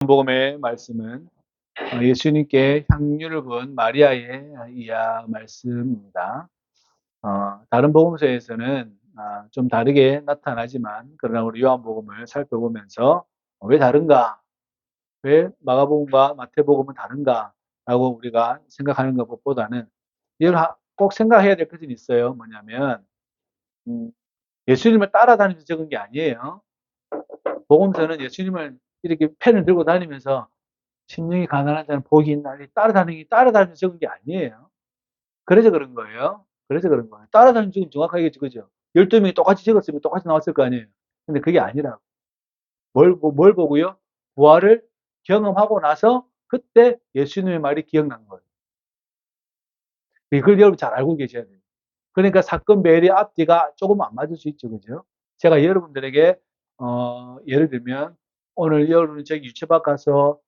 복음의 말씀은 예수님께 향유를 부은 마리아의 이야 말씀입니다. 다른 복음서에서는 좀 다르게 나타나지만 그러나 우리 요한복음을 살펴보면서 왜 다른가? 왜 마가복음과 마태복음은 다른가? 라고 우리가 생각하는 것보다는 이걸 꼭 생각해야 될 것은 있어요. 뭐냐면 예수님을 따라다니면서 적은 게 아니에요. 복음서는 예수님을 이렇게 펜을 들고 다니면서 심령이 가난한 자는 복이 있나 따라다니면서 적은 게 아니에요. 그래서 그런 거예요. 그래서 그런 거예요. 따라다니면서 적으면 정확하게 적으죠. 12명이 똑같이 적었으면 똑같이 나왔을 거 아니에요. 근데 그게 아니라고. 뭘 보고요? 부활을 경험하고 나서 그때 예수님의 말이 기억난 거예요. 그걸 여러분 잘 알고 계셔야 돼요. 그러니까 사건 배열의 앞뒤가 조금 안 맞을 수 있죠. 그죠? 제가 여러분들에게 예를 들면 오늘 여러분이 저기 유채밭 가서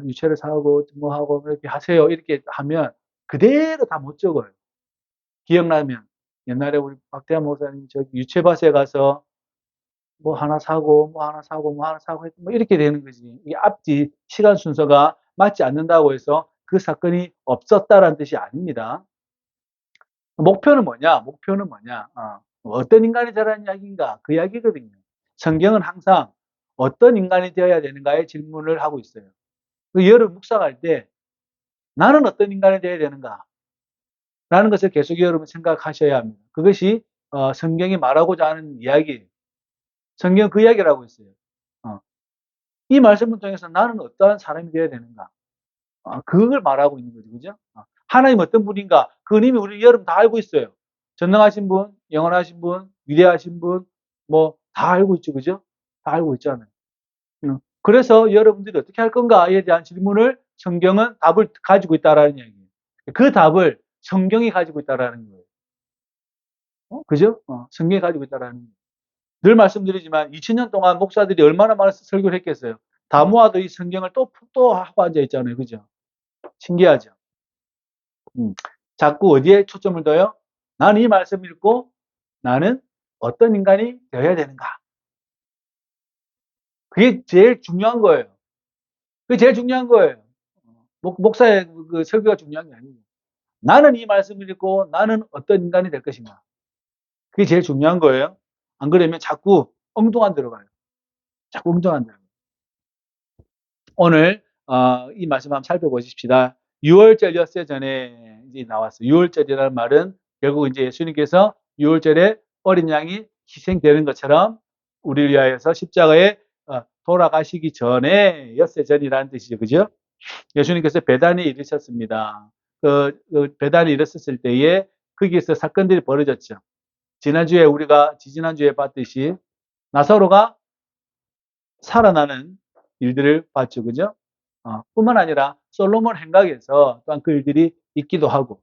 유채를 사고 뭐 하고 이렇게 하세요. 이렇게 하면 그대로 다 못 적어요. 기억나면 옛날에 우리 박대한 목사님 저기 유채밭에 가서 뭐 하나 사고 뭐 하나 사고 뭐 하나 사고 뭐 이렇게 되는 거지. 이게 앞뒤 시간 순서가 맞지 않는다고 해서 그 사건이 없었다라는 뜻이 아닙니다. 목표는 뭐냐? 목표는 뭐냐? 어떤 인간이 되라는 이야기인가? 그 이야기거든요. 성경은 항상 어떤 인간이 되어야 되는가의 질문을 하고 있어요. 여러분 묵상할 때 나는 어떤 인간이 되어야 되는가? 라는 것을 계속 여러분 생각하셔야 합니다. 그것이 성경이 말하고자 하는 이야기예요. 성경은 그 이야기를 하고 있어요. 어, 이 말씀을 통해서 나는 어떠한 사람이 되어야 되는가? 그걸 말하고 있는 거죠. 그죠? 하나님 어떤 분인가? 그건 이미 우리 여러분 다 알고 있어요. 전능하신 분, 영원하신 분, 위대하신 분, 뭐, 다 알고 있죠. 그죠? 다 알고 있잖아요. 그래서 여러분들이 어떻게 할 건가에 대한 질문을 성경은 답을 가지고 있다라는 얘기예요. 그 답을 성경이 가지고 있다라는 거예요. 그죠? 성경이 가지고 있다라는 거예요. 늘 말씀드리지만 2000년 동안 목사들이 얼마나 많은 설교를 했겠어요. 다 모아도 이 성경을 또 하고 앉아 있잖아요. 그죠? 신기하죠? 자꾸 어디에 초점을 둬요? 나는 이 말씀을 읽고 나는 어떤 인간이 되어야 되는가? 그게 제일 중요한 거예요. 그게 제일 중요한 거예요. 목사의 그 설교가 중요한 게 아니에요. 나는 이 말씀을 읽고 나는 어떤 인간이 될 것인가? 그게 제일 중요한 거예요. 안 그러면 자꾸 엉뚱한 데로 가요. 자꾸 엉뚱한 데로. 오늘 이 말씀 한번 살펴보십시다. 6월절 엿새 전에 이제 나왔어요. 6월절이라는 말은 결국 이제 예수님께서 6월절에 어린 양이 희생되는 것처럼 우리를 위하여서 십자가에 돌아가시기 전에 엿새 전이라는 뜻이죠. 그죠? 예수님께서 베단에 이르셨습니다. 그 베단에 이르셨을 때에 거기에서 사건들이 벌어졌죠. 지난주에 봤듯이 나사로가 살아나는 일들을 봤죠. 그죠? 뿐만 아니라 솔로몬 행각에서 또한 그 일들이 있기도 하고.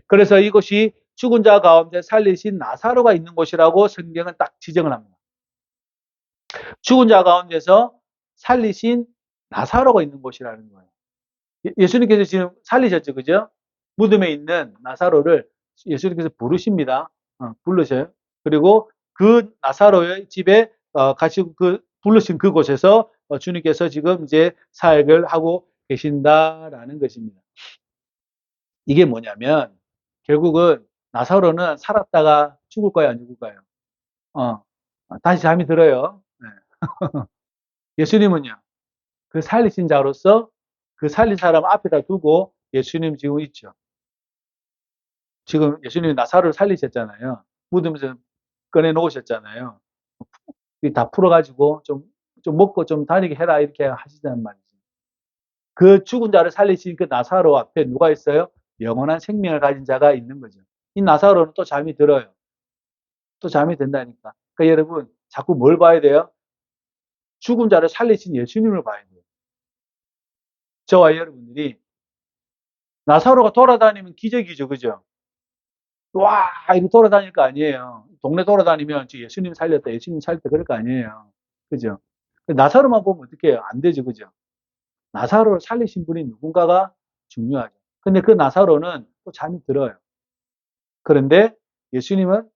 그래서 이곳이 죽은 자 가운데 살리신 나사로가 있는 곳이라고 성경은 딱 지정을 합니다. 죽은 자 가운데서 살리신 나사로가 있는 곳이라는 거예요. 예수님께서 지금 살리셨죠. 그죠? 무덤에 있는 나사로를 예수님께서 부르십니다. 부르셔요. 그리고 그 나사로의 집에 같이 부르신 그곳에서 주님께서 지금 이제 사역을 하고 계신다라는 것입니다. 이게 뭐냐면 결국은 나사로는 살았다가 죽을까요, 안 죽을까요? 다시 잠이 들어요. 네. 예수님은요, 그 살리신 자로서 그 살린 사람 앞에다 두고 예수님 지금 있죠. 지금 예수님이 나사로를 살리셨잖아요. 무덤에서 꺼내 놓으셨잖아요. 다 풀어가지고 좀 먹고 좀 다니게 해라 이렇게 하시단 말이죠. 그 죽은 자를 살리신 그 나사로 앞에 누가 있어요? 영원한 생명을 가진 자가 있는 거죠. 이 나사로는 또 잠이 들어요. 또 잠이 든다니까. 그러니까 여러분 자꾸 뭘 봐야 돼요? 죽은 자를 살리신 예수님을 봐야 돼요. 저와 여러분들이 나사로가 돌아다니면 기적이죠. 그죠? 와, 이거 돌아다닐 거 아니에요. 동네 돌아다니면 예수님 살렸다, 예수님 살렸다, 그럴 거 아니에요. 그죠? 나사로만 보면 어떻게 해요? 안 되죠. 그죠? 나사로를 살리신 분이 누군가가 중요하죠. 근데 그 나사로는 또 잠이 들어요. 그런데 예수님은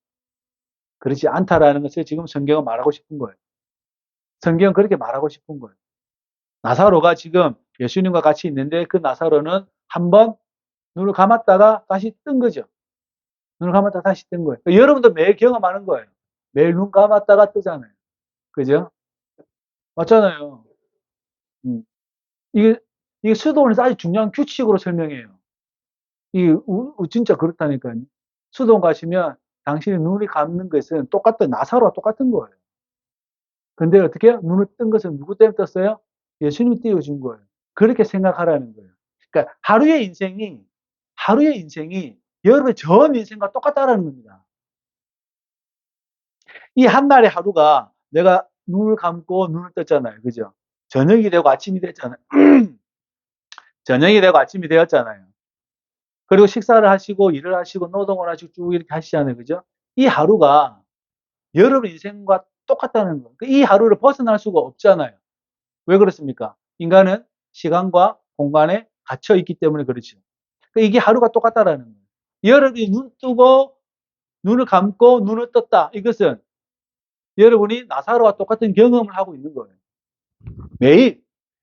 그렇지 않다라는 것을 지금 성경은 말하고 싶은 거예요. 성경은 그렇게 말하고 싶은 거예요. 나사로가 지금 예수님과 같이 있는데 그 나사로는 한번 눈을 감았다가 다시 뜬 거죠. 눈을 감았다가 다시 뜬 거예요. 여러분도 매일 경험하는 거예요. 매일 눈 감았다가 뜨잖아요. 그죠? 맞잖아요. 음. 이게, 이게 수도원에서 아주 중요한 규칙으로 설명해요. 진짜 그렇다니까요. 수도원 가시면 당신이 눈이 감는 것은 나사로와 똑같은 거예요. 근데 어떻게 해요? 눈을 뜬 것은 누구 때문에 떴어요? 예수님이 띄워준 거예요. 그렇게 생각하라는 거예요. 그러니까 하루의 인생이 여러분의 전 인생과 똑같다라는 겁니다. 이 한 날의 하루가 내가 눈을 감고 눈을 떴잖아요. 그죠? 저녁이 되고 아침이 됐잖아요. 저녁이 되고 아침이 되었잖아요. 그리고 식사를 하시고 일을 하시고 노동을 하시고 쭉 이렇게 하시잖아요. 그죠? 이 하루가 여러분 인생과 똑같다는 거예요. 이 하루를 벗어날 수가 없잖아요. 왜 그렇습니까? 인간은 시간과 공간에 갇혀 있기 때문에 그렇죠. 이게 하루가 똑같다라는 거예요. 여러분이 눈 뜨고 눈을 감고 눈을 떴다. 이것은 여러분이 나사로와 똑같은 경험을 하고 있는 거예요. 매일.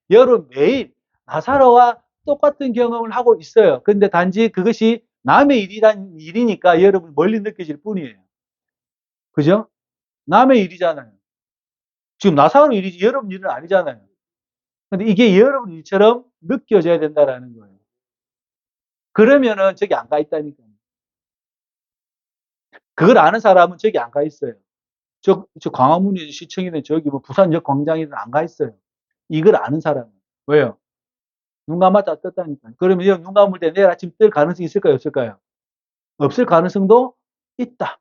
여러분 매일 나사로와 똑같은 경험을 하고 있어요. 근데 단지 그것이 남의 일이니까 여러분 멀리 느껴질 뿐이에요. 그죠? 남의 일이잖아요. 지금 나사로 일이지 여러분 일은 아니잖아요. 근데 이게 여러분 일처럼 느껴져야 된다라는 거예요. 그러면은 저기 안 가 있다니까요. 그걸 아는 사람은 저기 안 가 있어요. 저 광화문이 시청이든 저기 뭐 부산역 광장이든 안 가 있어요. 이걸 아는 사람은. 왜요? 눈 감았다 떴다니까요. 그러면 눈 감을 때 내일 아침 뜰 가능성이 있을까요? 없을까요? 없을 가능성도 있다.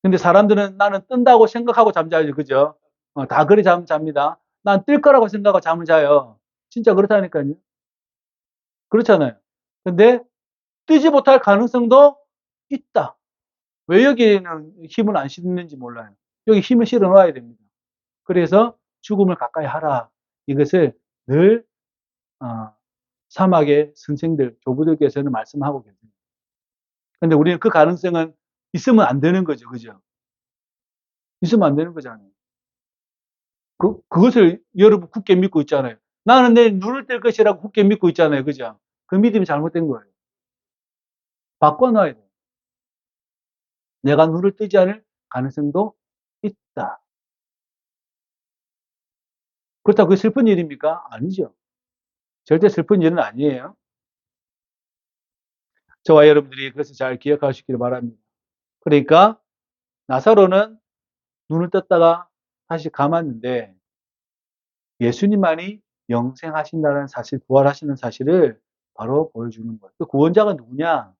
근데 사람들은 나는 뜬다고 생각하고 잠자요. 그죠? 다 그리 잡니다. 난 뜰 거라고 생각하고 잠을 자요. 진짜 그렇다니까요. 그렇잖아요. 근데 뜨지 못할 가능성도 있다. 왜 여기에는 힘을 안 실는지 몰라요. 여기 힘을 실어 놓아야 됩니다. 그래서 죽음을 가까이 하라. 이것을 늘 사막의 선생들, 조부들께서는 말씀하고 계세요. 근데 우리는 그 가능성은 있으면 안 되는 거죠. 그죠? 있으면 안 되는 거잖아요. 그것을 여러분 굳게 믿고 있잖아요. 나는 내일 눈을 뜰 것이라고 굳게 믿고 있잖아요. 그죠? 그 믿음이 잘못된 거예요. 바꿔놔야 돼요. 내가 눈을 뜨지 않을 가능성도 있다. 그렇다고 그게 슬픈 일입니까? 아니죠. 절대 슬픈 일은 아니에요. 저와 여러분들이 그것을 잘 기억하시기를 바랍니다. 그러니까 나사로는 눈을 떴다가 다시 감았는데 예수님만이 영생하신다는 사실, 부활하시는 사실을 바로 보여주는 거예요. 그 구원자가 누구냐?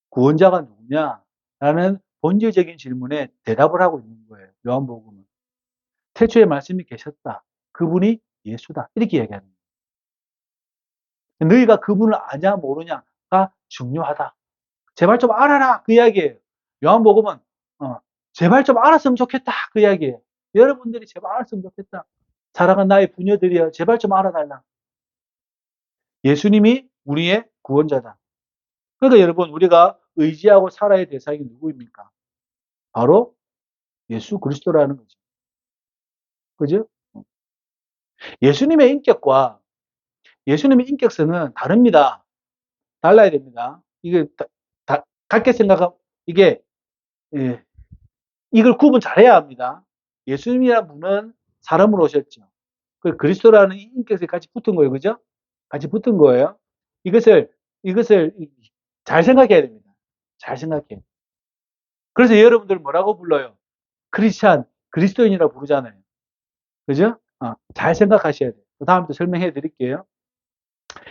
구원자가 누구냐? 라는 본질적인 질문에 대답을 하고 있는 거예요. 요한복음은. 태초에 말씀이 계셨다. 그분이 예수다. 이렇게 얘기하는 거예요. 너희가 그분을 아냐 모르냐가 중요하다. 제발 좀 알아라. 그 이야기예요. 요한복음은 제발 좀 알았으면 좋겠다. 그 이야기예요. 여러분들이 제발 알았으면 좋겠다. 사랑하는 나의 부녀들이여 제발 좀 알아달라. 예수님이 우리의 구원자다. 그러니까 여러분 우리가 의지하고 살아야 될 대상이 누구입니까? 바로 예수 그리스도라는 거죠. 그죠? 예수님의 인격과 예수님의 인격성은 다릅니다. 달라야 됩니다. 이게 같게 생각하면 이게 예, 이걸 구분 잘해야 합니다. 예수님이라는 분은 사람으로 오셨죠. 그 그리스도라는 인격이 같이 붙은 거예요. 그죠? 같이 붙은 거예요. 이것을 잘 생각해야 됩니다. 잘 생각해요. 그래서 여러분들 뭐라고 불러요? 크리스찬, 그리스도인이라고 부르잖아요. 그죠? 잘 생각하셔야 돼요. 그 다음부터 설명해 드릴게요.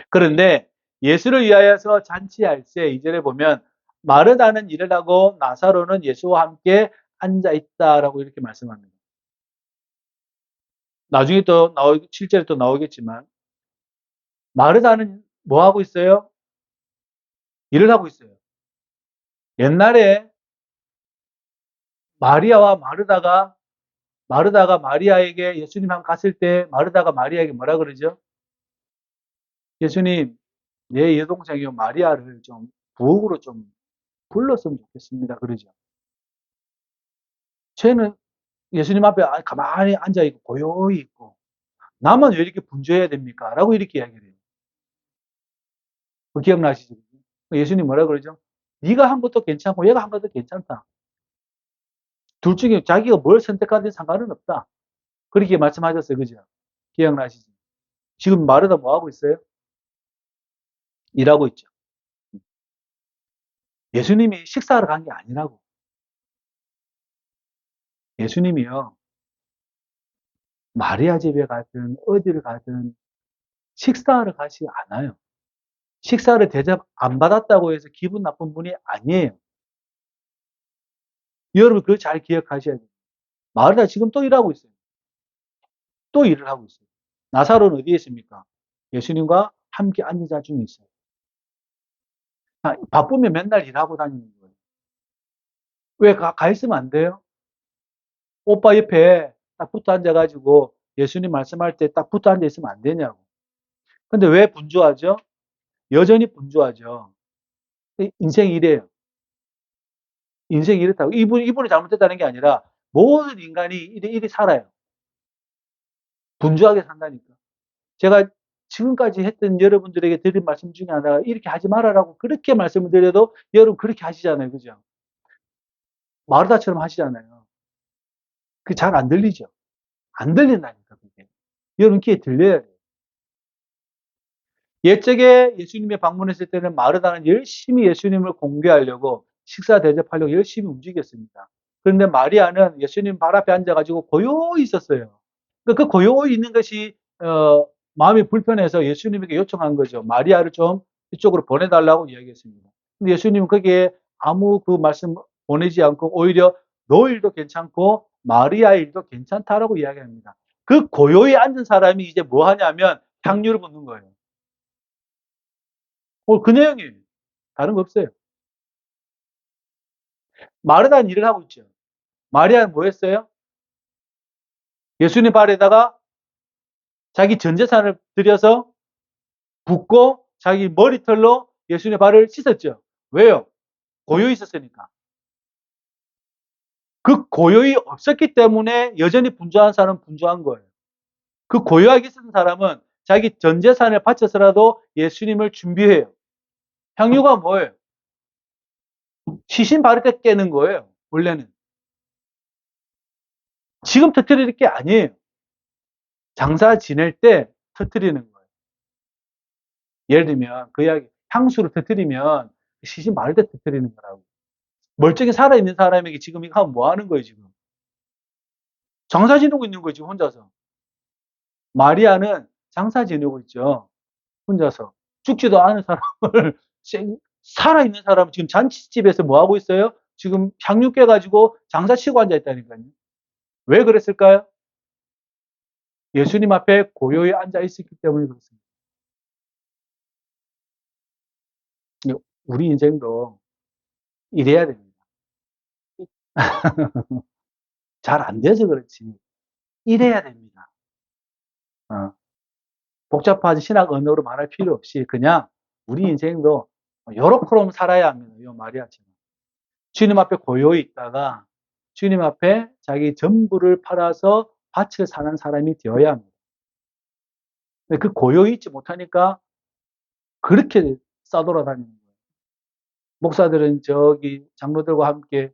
그런데 예수를 위하여서 잔치할 때 2절에 보면 마르다는 일을 하고 나사로는 예수와 함께 앉아 있다라고 이렇게 말씀합니다. 나중에 또 7절에 또 나오겠지만 마르다는 뭐 하고 있어요? 일을 하고 있어요. 옛날에 마르다가 마리아에게 예수님 한 갔을 때 마르다가 마리아에게 뭐라 그러죠? 예수님, 내 여동생이 마리아를 좀 부엌으로 좀 불렀으면 좋겠습니다. 그러죠. 쟤는 예수님 앞에 가만히 앉아있고 고요히 있고 나만 왜 이렇게 분주해야 됩니까? 라고 이렇게 이야기를 해요. 그 기억나시죠? 예수님 뭐라 그러죠? 네가 한 것도 괜찮고 얘가 한 것도 괜찮다. 둘 중에 자기가 뭘 선택하든 상관은 없다. 그렇게 말씀하셨어요. 그죠? 기억나시죠? 지금 마르다 뭐 하고 있어요? 일하고 있죠. 예수님이 식사하러 간 게 아니라고. 예수님이요. 마리아 집에 가든 어디를 가든 식사하러 가지 않아요. 식사를 대접 안 받았다고 해서 기분 나쁜 분이 아니에요. 여러분 그거 잘 기억하셔야 돼요. 마르다 지금 또 일하고 있어요. 또 일을 하고 있어요. 나사로는 어디에 있습니까? 예수님과 함께 앉은 자 중에 있어요. 바쁘면 맨날 일하고 다니는 거예요. 왜 가 있으면 안 돼요? 오빠 옆에 딱 붙어 앉아가지고 예수님 말씀할 때 딱 붙어 앉아 있으면 안 되냐고. 근데 왜 분주하죠? 여전히 분주하죠. 인생이 이래요. 인생이 이렇다고. 이분이 잘못됐다는 게 아니라 모든 인간이 이리 살아요. 분주하게 산다니까. 제가 지금까지 했던 여러분들에게 드린 말씀 중에 하나가 이렇게 하지 말아라고 그렇게 말씀을 드려도 여러분 그렇게 하시잖아요. 그죠? 마르다처럼 하시잖아요. 그게 잘 안 들리죠? 안 들린다니까, 그게. 여러분 귀에 들려야 돼요. 옛적에 예수님이 방문했을 때는 마르다는 열심히 예수님을 공개하려고 식사 대접하려고 열심히 움직였습니다. 그런데 마리아는 예수님 발 앞에 앉아가지고 고요히 있었어요. 그 고요히 있는 것이 마음이 불편해서 예수님에게 요청한 거죠. 마리아를 좀 이쪽으로 보내달라고 이야기했습니다. 근데 예수님은 거기에 아무 그 말씀 보내지 않고 오히려 너 일도 괜찮고 마리아 일도 괜찮다라고 이야기합니다. 그 고요히 앉은 사람이 이제 뭐 하냐면 향유를 붓는 거예요. 그 내용이에요. 다른 거 없어요. 마르다는 일을 하고 있죠. 마리아는 뭐 했어요? 예수님 발에다가 자기 전 재산을 들여서 붓고 자기 머리털로 예수님의 발을 씻었죠. 왜요? 고요히 있었으니까. 그 고요히 없었기 때문에 여전히 분주한 사람은 분주한 거예요. 그 고요하게 있었던 사람은 자기 전 재산을 바쳐서라도 예수님을 준비해요. 향유가 뭐예요? 시신 바를 때 깨는 거예요. 원래는. 지금 터뜨릴 게 아니에요. 장사 지낼 때 터뜨리는 거예요. 예를 들면 그 이야기 향수를 터뜨리면 시신 마를 때 터뜨리는 거라고. 멀쩡히 살아있는 사람에게 지금 이거 하면 뭐 하는 거예요 지금? 장사 지내고 있는 거예요 지금 혼자서. 마리아는 장사 지내고 있죠. 혼자서. 죽지도 않은 사람을 살아있는 사람 지금 잔치집에서 뭐 하고 있어요? 지금 향유 깨가지고 장사 치고 앉아 있다니까요. 왜 그랬을까요? 예수님 앞에 고요히 앉아 있었기 때문에 그렇습니다. 우리 인생도 이래야 됩니다. 잘 안 돼서 그렇지. 이래야 됩니다. 어, 복잡한 신학 언어로 말할 필요 없이 그냥 우리 인생도 요렇게럼 살아야 합니다. 요 마리아처럼. 주님 앞에 고요히 있다가 주님 앞에 자기 전부를 팔아서 밭을 사는 사람이 되어야 합니다. 근데 그 고요히 있지 못하니까 그렇게 싸돌아다니는 거예요. 목사들은 저기 장로들과 함께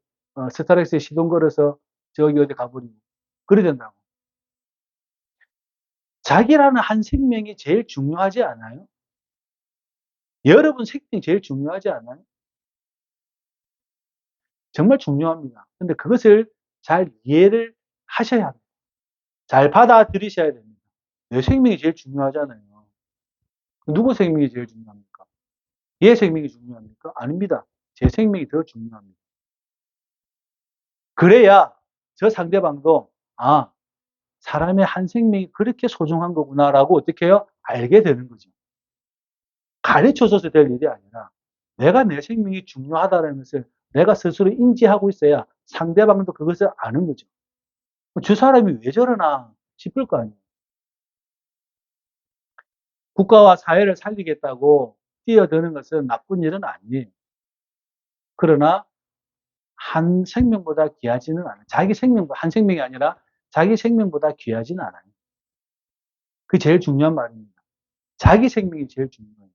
스타렉스에 시동 걸어서 저기 어디 가버리고 그래야 된다고. 자기라는 한 생명이 제일 중요하지 않아요? 여러분 생명이 제일 중요하지 않아요? 정말 중요합니다. 근데 그것을 잘 이해를 하셔야 합니다. 잘 받아들이셔야 됩니다. 내 생명이 제일 중요하잖아요. 누구 생명이 제일 중요합니까? 얘 생명이 중요합니까? 아닙니다. 제 생명이 더 중요합니다. 그래야 저 상대방도 사람의 한 생명이 그렇게 소중한 거구나라고 어떻게 해요? 알게 되는 거죠. 가르쳐줘서 될 일이 아니라 내가 내 생명이 중요하다는 것을 내가 스스로 인지하고 있어야 상대방도 그것을 아는 거죠. 저 사람이 왜 저러나 싶을 거 아니에요. 국가와 사회를 살리겠다고 뛰어드는 것은 나쁜 일은 아니에요. 그러나 한 생명보다 귀하지는 않아요. 자기 생명보다 한 생명이 아니라 자기 생명보다 귀하지는 않아요. 그게 제일 중요한 말입니다. 자기 생명이 제일 중요해요.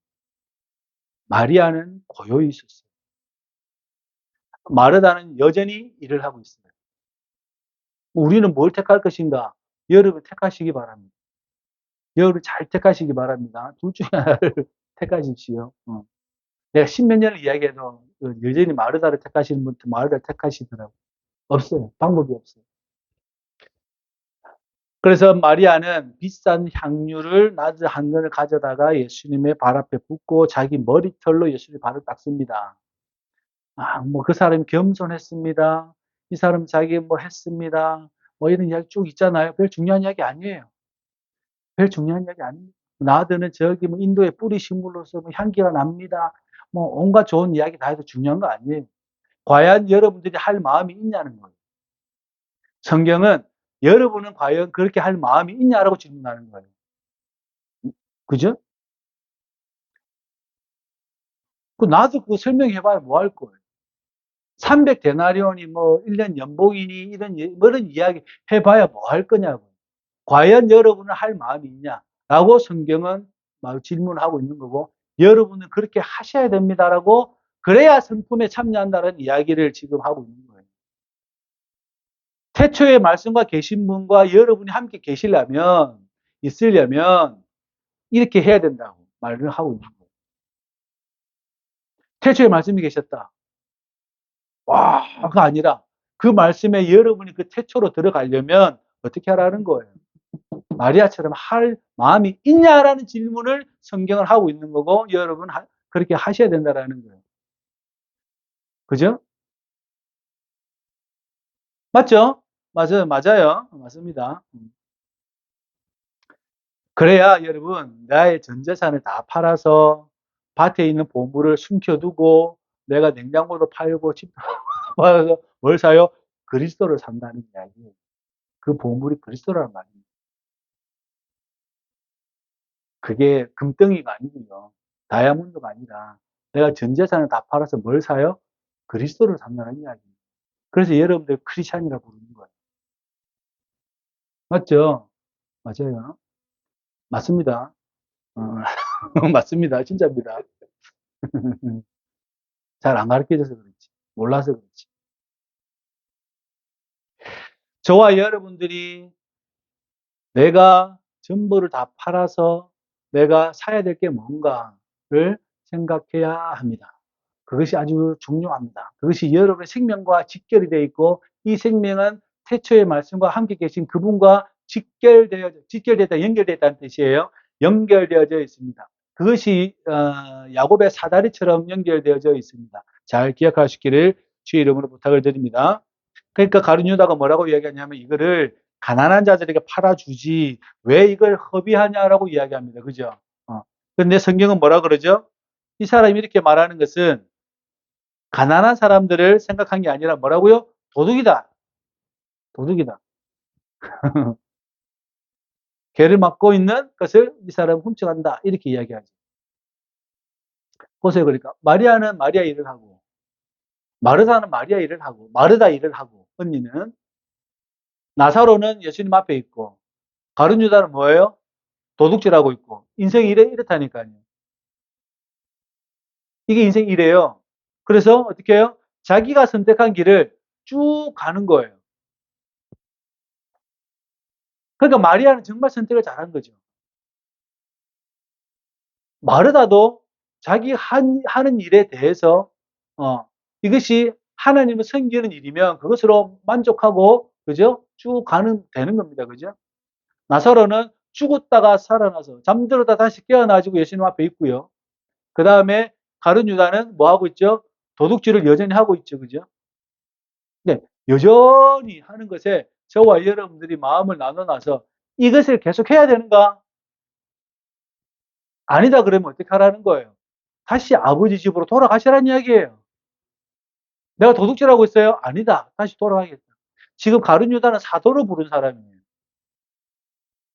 마리아는 고요히 있었어요. 마르다는 여전히 일을 하고 있어요. 우리는 뭘 택할 것인가? 여러분 택하시기 바랍니다. 여러분 잘 택하시기 바랍니다. 둘 중에 하나를 택하십시오. 내가 십몇 년을 이야기해도 여전히 마르다를 택하시는 분들 마르다를 택하시더라고요. 없어요. 방법이 없어요. 그래서 마리아는 비싼 향유를 나즈 한 근을 가져다가 예수님의 발 앞에 붓고 자기 머리털로 예수님의 발을 닦습니다. 뭐 그 사람이 겸손했습니다. 이 사람 자기 뭐 했습니다. 뭐 이런 이야기 쭉 있잖아요. 별 중요한 이야기 아니에요. 별 중요한 이야기 아닙니다. 나드는 저기 뭐 인도의 뿌리 식물로서 뭐 향기가 납니다. 뭐 온갖 좋은 이야기 다 해도 중요한 거 아니에요. 과연 여러분들이 할 마음이 있냐는 거예요. 성경은 여러분은 과연 그렇게 할 마음이 있냐라고 질문하는 거예요. 그죠? 나도 그거 설명해봐야 뭐 할 거예요. 300데나리온이 뭐 1년 연봉이니 이런 이야기 해봐야 뭐 할 거냐고. 과연 여러분은 할 마음이 있냐라고 성경은 질문하고 있는 거고 여러분은 그렇게 하셔야 됩니다라고 그래야 성품에 참여한다는 이야기를 지금 하고 있는 거예요. 태초의 말씀과 계신 분과 여러분이 함께 있으려면 이렇게 해야 된다고 말을 하고 있는 거예요. 태초의 말씀이 계셨다. 와가 아니라 그 말씀에 여러분이 그 태초로 들어가려면 어떻게 하라는 거예요? 마리아처럼 할 마음이 있냐라는 질문을 성경을 하고 있는 거고 여러분 그렇게 하셔야 된다라는 거예요. 그죠? 맞죠? 맞아요. 맞습니다. 그래야 여러분 나의 전 재산을 다 팔아서 밭에 있는 보물을 숨겨두고 내가 냉장고도 팔고 집도 팔아서 뭘 사요? 그리스도를 산다는 이야기예요. 그 보물이 그리스도라는 말입니다. 그게 금덩이가 아니고요. 다이아몬드가 아니라 내가 전 재산을 다 팔아서 뭘 사요? 그리스도를 산다는 이야기입니다. 그래서 여러분들 크리스찬이라고 부르는 거예요. 맞죠? 맞아요. 맞습니다. 어, 맞습니다. 진짜입니다. 잘 안 가르쳐줘서 그렇지. 몰라서 그렇지. 저와 여러분들이 내가 전부를 다 팔아서 내가 사야 될 게 뭔가를 생각해야 합니다. 그것이 아주 중요합니다. 그것이 여러분의 생명과 직결이 되어 있고 이 생명은 태초의 말씀과 함께 계신 그분과 직결되다 연결되었다는 뜻이에요. 연결되어져 있습니다. 그것이 야곱의 사다리처럼 연결되어져 있습니다. 잘 기억하시기를 주의 이름으로 부탁을 드립니다. 그러니까 가룟 유다가 뭐라고 이야기하냐면 이거를 가난한 자들에게 팔아주지 왜 이걸 허비하냐라고 이야기합니다. 그죠? 근데 성경은 뭐라 그러죠? 이 사람이 이렇게 말하는 것은 가난한 사람들을 생각한 게 아니라 뭐라고요? 도둑이다. 도둑이다. 개를 맡고 있는 것을 이 사람은 훔쳐간다. 이렇게 이야기하죠. 보세요. 그러니까 마리아는 마리아 일을 하고 마르다는 마리아 일을 하고 마르다 일을 하고 언니는 나사로는 예수님 앞에 있고 가룟 유다는 뭐예요? 도둑질하고 있고 인생이 이렇다니까요. 이게 인생 이래요. 그래서 어떻게 해요? 자기가 선택한 길을 쭉 가는 거예요. 그러니까 마리아는 정말 선택을 잘한 거죠. 마르다도 자기 하는 일에 대해서 이것이 하나님을 섬기는 일이면 그것으로 만족하고 그죠? 쭉 되는 겁니다. 그죠? 나사로는 죽었다가 살아나서 잠들었다 다시 깨어나지고 예수님 앞에 있고요. 그 다음에 가룟 유다는 뭐 하고 있죠? 도둑질을 여전히 하고 있죠. 그죠? 네, 여전히 하는 것에 저와 여러분들이 마음을 나눠놔서 이것을 계속 해야 되는가? 아니다 그러면 어떻게 하라는 거예요? 다시 아버지 집으로 돌아가시라는 이야기예요. 내가 도둑질하고 있어요? 아니다. 다시 돌아가겠다. 지금 가룟 유다는 사도로 부른 사람이에요.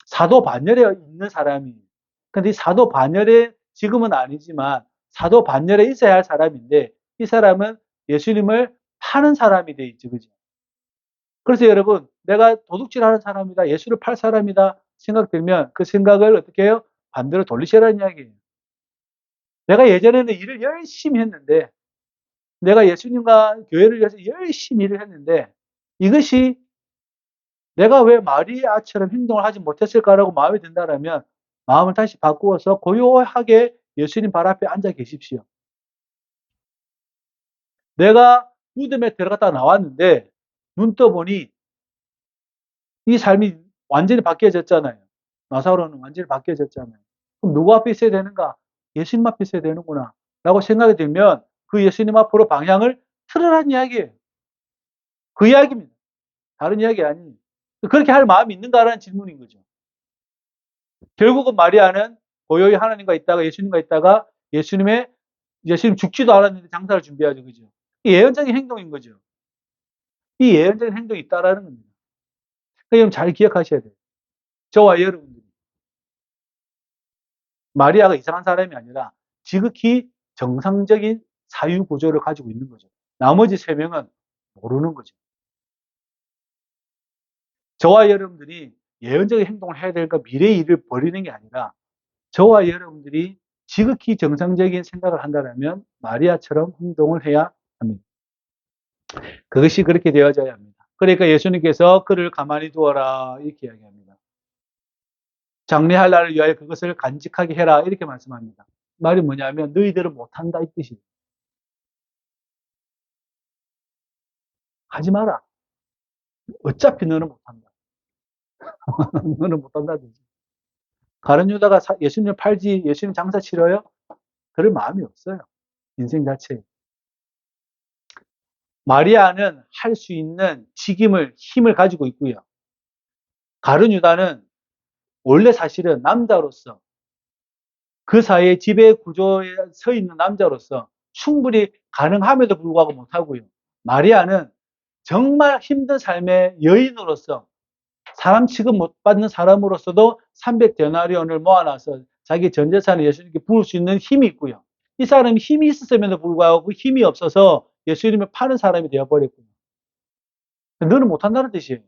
사도 반열에 있는 사람이에요. 근데 이 사도 반열에 지금은 아니지만 사도 반열에 있어야 할 사람인데 이 사람은 예수님을 파는 사람이 돼 있죠. 그죠? 그래서 여러분 내가 도둑질하는 사람이다. 예수를 팔 사람이다. 생각 들면 그 생각을 어떻게 해요? 반대로 돌리시라는 이야기예요. 내가 예전에는 일을 열심히 했는데, 내가 예수님과 교회를 위해서 열심히 일을 했는데, 이것이 내가 왜 마리아처럼 행동을 하지 못했을까라고 마음이 든다라면, 마음을 다시 바꾸어서 고요하게 예수님 발 앞에 앉아 계십시오. 내가 무덤에 들어갔다 나왔는데, 눈 떠보니 이 삶이 완전히 바뀌어졌잖아요. 나사로는 완전히 바뀌어졌잖아요. 그럼 누구 앞에 있어야 되는가? 예수님 앞에 있어야 되는구나. 라고 생각이 들면 그 예수님 앞으로 방향을 틀으라는 이야기예요. 그 이야기입니다. 다른 이야기 아니에요. 그렇게 할 마음이 있는가라는 질문인 거죠. 결국은 마리아는 고요히 하나님과 있다가 예수님과 있다가 예수님 죽지도 않았는데 장사를 준비하죠. 그죠? 이 예언적인 행동인 거죠. 이 예언적인 행동이 있다라는 겁니다. 그럼 잘 기억하셔야 돼요. 저와 여러분들이. 마리아가 이상한 사람이 아니라 지극히 정상적인 사유 구조를 가지고 있는 거죠. 나머지 세 명은 모르는 거죠. 저와 여러분들이 예언적인 행동을 해야 될까 미래의 일을 벌이는 게 아니라 저와 여러분들이 지극히 정상적인 생각을 한다면 마리아처럼 행동을 해야 합니다. 그것이 그렇게 되어져야 합니다. 그러니까 예수님께서 그를 가만히 두어라 이렇게 이야기합니다. 장래할 날을 위하여 그것을 간직하게 해라 이렇게 말씀합니다. 말이 뭐냐면 너희들은 못한다 이 뜻이에요. 하지 마라. 어차피 너는 못한다. 너는 못한다든지. 가룟 유다가 예수님 팔지 예수님 장사 치러요? 그럴 마음이 없어요. 인생 자체에. 마리아는 할 수 있는 힘을 가지고 있고요. 가룟 유다는 원래 사실은 남자로서 그 사회의 지배 구조에 서 있는 남자로서 충분히 가능함에도 불구하고 못하고요. 마리아는 정말 힘든 삶의 여인으로서 사람 취급 못 받는 사람으로서도 300데나리온을 모아놔서 자기 전 재산을 예수님께 부을 수 있는 힘이 있고요. 이 사람이 힘이 있었음에도 불구하고 그 힘이 없어서 예수님을 파는 사람이 되어버렸고요. 너는 못한다는 뜻이에요.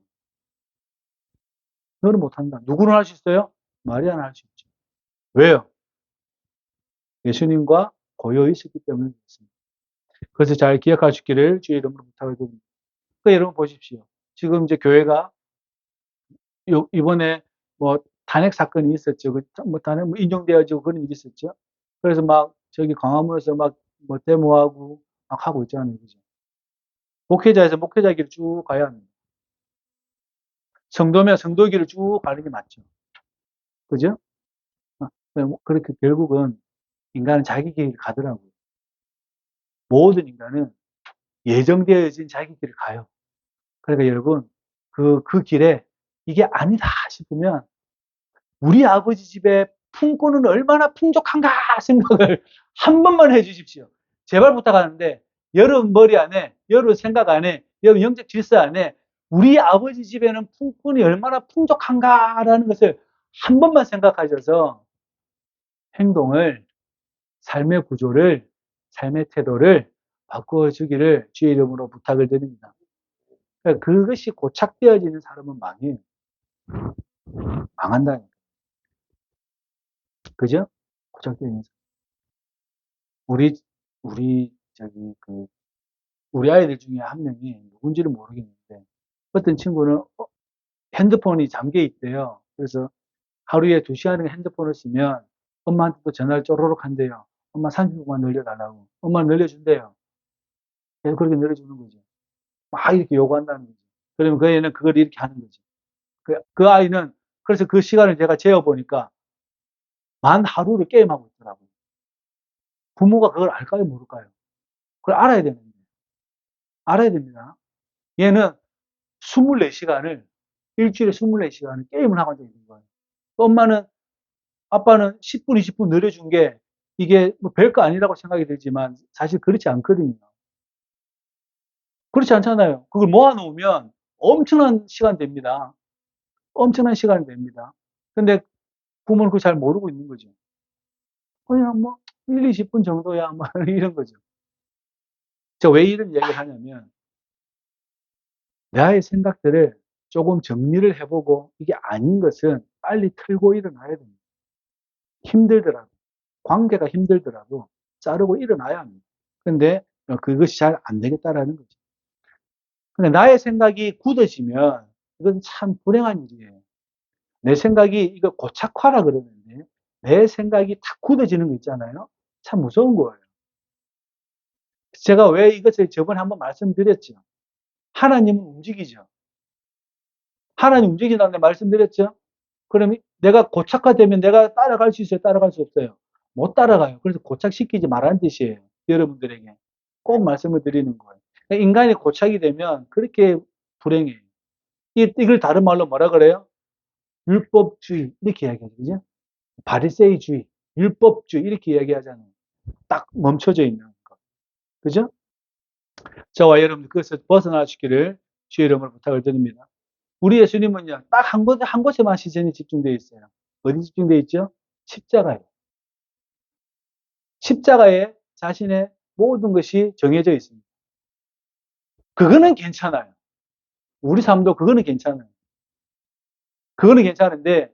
너는 못한다. 누구는 할 수 있어요? 마리아는 할 수 있죠. 왜요? 예수님과 고요히 있었기 때문에 그렇습니다. 그래서 잘 기억하시기를 주의 이름으로 부탁을 드립니다. 그 여러분 보십시오. 지금 이제 교회가 이번에 뭐 탄핵 사건이 있었죠. 탄핵 인용되어지고 그런 일이 있었죠. 그래서 막 저기 광화문에서 막 뭐 데모하고 막 하고 있잖아요. 그죠? 목회자에서 목회자 길을 쭉 가야 합니다. 성도면 성도 길을 쭉 가는 게 맞죠. 그죠? 그렇게 결국은 인간은 자기 길을 가더라고요. 모든 인간은 예정되어진 자기 길을 가요. 그러니까 여러분, 그 길에 이게 아니다 싶으면 우리 아버지 집에 품고는 얼마나 풍족한가 생각을 한 번만 해 주십시오. 제발 부탁하는데 여러분 머리 안에, 여러분 생각 안에, 여러분 영적 질서 안에 우리 아버지 집에는 품꾼이 얼마나 풍족한가라는 것을 한 번만 생각하셔서 행동을, 삶의 구조를, 삶의 태도를 바꾸어 주기를 주의 이름으로 부탁을 드립니다. 그러니까 그것이 고착되어지는 사람은 망해요. 망한다니까. 그죠? 고착되어지는 사람. 우리, 우리 아이들 중에 한 명이 누군지는 모르겠는데, 어떤 친구는 핸드폰이 잠겨 있대요. 그래서 하루에 2시간을 핸드폰을 쓰면 엄마한테 또 전화를 쪼르륵 한대요. 엄마 30분만 늘려달라고. 엄마 늘려준대요. 계속 그렇게 늘려주는 거죠. 막 이렇게 요구한다는 거죠. 그러면 그 애는 그걸 이렇게 하는 거죠. 그 아이는, 그래서 그 시간을 제가 재어보니까 만 하루를 게임하고 있더라고요. 부모가 그걸 알까요, 모를까요? 그걸 알아야 되는데. 알아야 됩니다. 얘는 24시간을, 일주일에 24시간을 게임을 하고 앉아 있는 거예요. 엄마는, 아빠는 10분, 20분 늘려준 게 이게 뭐 별거 아니라고 생각이 들지만 사실 그렇지 않거든요. 그렇지 않잖아요. 그걸 모아놓으면 엄청난 시간 됩니다. 엄청난 시간이 됩니다. 근데 부모는 그걸 잘 모르고 있는 거죠. 그냥 뭐 1, 20분 정도야 뭐 이런 거죠. 저 왜 이런 얘기를 하냐면 나의 생각들을 조금 정리를 해보고 이게 아닌 것은 빨리 틀고 일어나야 됩니다. 힘들더라도, 관계가 힘들더라도 자르고 일어나야 합니다. 그런데 그것이 잘 안 되겠다라는 거죠. 근데 나의 생각이 굳어지면 이건 참 불행한 일이에요. 내 생각이 이거 고착화라 그러는데 내 생각이 탁 굳어지는 거 있잖아요. 참 무서운 거예요. 제가 왜 이것을 저번에 한번 말씀드렸죠. 하나님은 움직이죠. 하나님 움직인다는데 말씀드렸죠. 그러면 내가 고착화되면 내가 따라갈 수 있어요? 따라갈 수 없어요? 못 따라가요. 그래서 고착시키지 말라는 뜻이에요. 여러분들에게. 꼭 말씀을 드리는 거예요. 그러니까 인간이 고착이 되면 그렇게 불행해요. 이걸 다른 말로 뭐라 그래요? 율법주의 이렇게 이야기하죠. 그죠? 바리새이주의, 율법주의 이렇게 이야기하잖아요. 딱 멈춰져 있는 거. 그죠? 저와 여러분들 그것을 벗어나시기를 주의 이름으로 부탁을 드립니다. 우리 예수님은요, 딱 한 곳에만 시선이 집중되어 있어요. 어디 집중되어 있죠? 십자가에. 십자가에 자신의 모든 것이 정해져 있습니다. 그거는 괜찮아요. 우리 삶도 그거는 괜찮아요. 그거는 괜찮은데,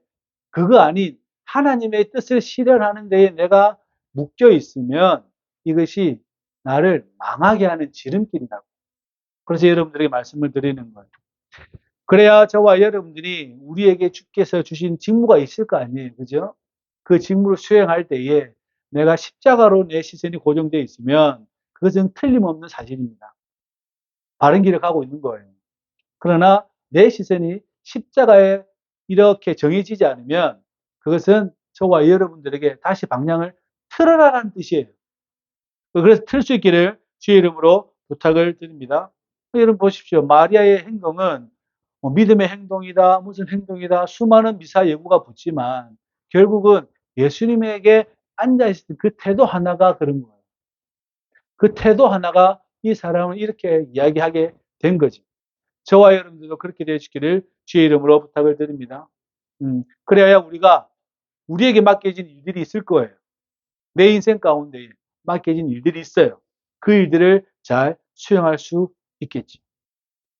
그거 아닌 하나님의 뜻을 실현하는 데에 내가 묶여 있으면 이것이 나를 망하게 하는 지름길이라고. 그래서 여러분들에게 말씀을 드리는 거예요. 그래야 저와 여러분들이 우리에게 주께서 주신 직무가 있을 거 아니에요. 그죠? 그 직무를 수행할 때에 내가 십자가로 내 시선이 고정되어 있으면 그것은 틀림없는 사실입니다. 바른 길을 가고 있는 거예요. 그러나 내 시선이 십자가에 이렇게 정해지지 않으면 그것은 저와 여러분들에게 다시 방향을 틀어라라는 뜻이에요. 그래서 틀 수 있기를 주의 이름으로 부탁을 드립니다. 여러분 보십시오. 마리아의 행동은 믿음의 행동이다, 무슨 행동이다, 수많은 미사 예고가 붙지만 결국은 예수님에게 앉아있을 때 그 태도 하나가 그런 거예요. 그 태도 하나가 이 사람을 이렇게 이야기하게 된 거지. 저와 여러분들도 그렇게 되시기를 주의 이름으로 부탁을 드립니다. 그래야 우리에게 맡겨진 일들이 있을 거예요. 내 인생 가운데 맡겨진 일들이 있어요. 그 일들을 잘 수행할 수 있겠지.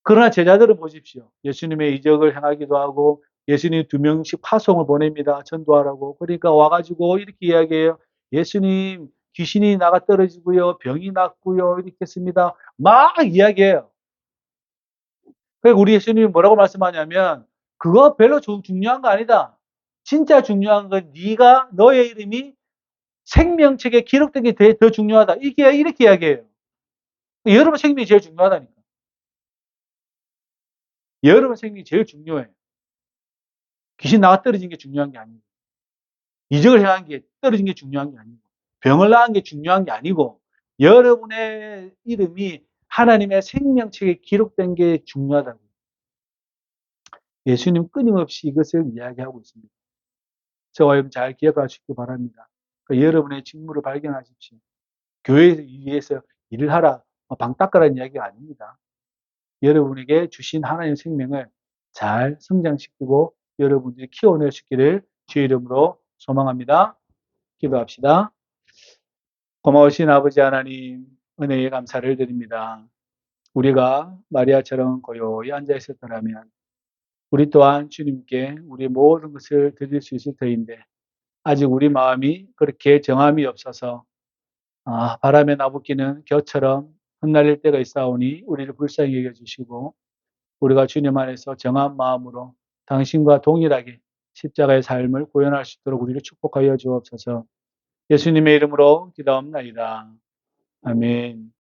그러나 제자들은 보십시오. 예수님의 이적을 행하기도 하고 예수님 2명씩 파송을 보냅니다. 전도하라고. 그러니까 와가지고 이렇게 이야기해요. 예수님 귀신이 나가 떨어지고요. 병이 낫고요. 이렇게 했습니다. 막 이야기해요. 그러니까 우리 예수님이 뭐라고 말씀하냐면 그거 별로 중요한 거 아니다. 진짜 중요한 건 네가 너의 이름이 생명책에 기록된 게 더 중요하다. 이렇게 이야기해요. 여러분 생명이 제일 중요하다니까. 여러분 생명이 제일 중요해요. 귀신 나가 떨어진 게 중요한 게 아니고, 이적을 행한 게 떨어진 게 중요한 게 아니고, 병을 나은 게 중요한 게 아니고, 여러분의 이름이 하나님의 생명책에 기록된 게 중요하다고. 예수님 끊임없이 이것을 이야기하고 있습니다. 저와 여러분 잘 기억하시기 바랍니다. 그러니까 여러분의 직무를 발견하십시오. 교회에서 위해서 일을 하라, 방 닦으라는 이야기가 아닙니다. 여러분에게 주신 하나님의 생명을 잘 성장시키고 여러분들이 키워낼 수 있기를 주의 이름으로 소망합니다. 기도합시다. 고마우신 아버지 하나님, 은혜에 감사를 드립니다. 우리가 마리아처럼 고요히 앉아 있었더라면 우리 또한 주님께 우리 모든 것을 드릴 수 있을 터인데 아직 우리 마음이 그렇게 정함이 없어서 바람에 나부끼는 겨처럼 흩날릴 때가 있사오니 우리를 불쌍히 여겨주시고 우리가 주님 안에서 정한 마음으로 당신과 동일하게 십자가의 삶을 구현할 수 있도록 우리를 축복하여 주옵소서. 예수님의 이름으로 기도합나이다. 아멘.